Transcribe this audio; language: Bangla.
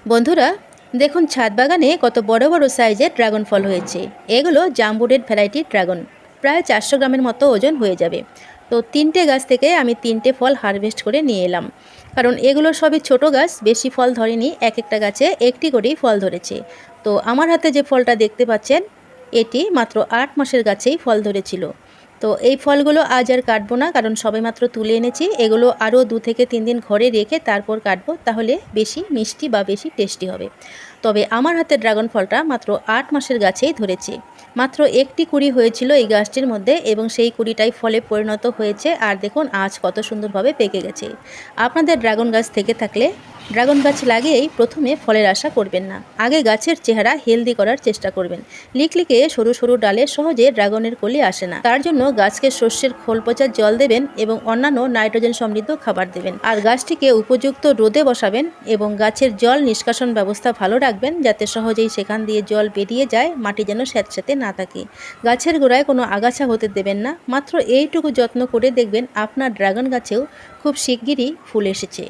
বন্ধুরা, দেখুন ছাদ বাগানে কত বড় বড় সাইজের ড্রাগন ফল হয়েছে। এগুলো জাম্বো রেড ভ্যারাইটির ড্রাগন, প্রায় 400 গ্রামের মতো ওজন হয়ে যাবে। তো 3টে গাছ থেকে আমি 3টে ফল হারভেস্ট করে নিয়ে এলাম, কারণ এগুলো সবই ছোট গাছ, বেশি ফল ধরেনি। এক একটা গাছে একটি করেই ফল ধরেছে। তো আমার হাতে যে ফলটা দেখতে পাচ্ছেন, এটি মাত্র 8 মাসের গাছেই ফল ধরেছিল। তো এই ফলগুলো আজ আর কাটবো না, কারণ সবেমাত্র তুলে এনেছি। এগুলো আরও 2 থেকে 3 দিন ঘরে রেখে তারপর কাটবো, তাহলে বেশি মিষ্টি বা বেশি টেস্টি হবে। তবে আমার হাতে ড্রাগন ফলটা মাত্র 8 মাসের গাছেই ধরেছে। মাত্র একটি কুঁড়ি হয়েছিল এই গাছটির মধ্যে, এবং সেই কুঁড়িটাই ফলে পরিণত হয়েছে। আর দেখুন আজ কত সুন্দরভাবে পেকে গেছে। আপনাদের ড্রাগন গাছ থেকে থাকলে ড্রাগন গাছ লাগিয়েই প্রথমে ফলের আশা করবেন না, আগে গাছের চেহারা হেলদি করার চেষ্টা করবেন। লিকলিকে সরু সরু ডালে সহজে ড্রাগনের কলি আসে না, তার জন্য গাছকে শস্যের খোল পচা জল দেবেন এবং অন্যান্য নাইট্রোজেন সমৃদ্ধ খাবার দেবেন। আর গাছটিকে উপযুক্ত রোদে বসাবেন এবং গাছের জল নিষ্কাশন ব্যবস্থা ভালো রাখবেন, যাতে সহজেই সেখান দিয়ে জল বেরিয়ে যায়, মাটি যেন স্যাঁতস্যাঁতে না থাকে। গাছের গোড়ায় কোনো আগাছা হতে দেবেন না। মাত্র এইটুকু যত্ন করে দেখবেন আপনার ড্রাগন গাছেও খুব শিগগিরই ফুল এসেছে।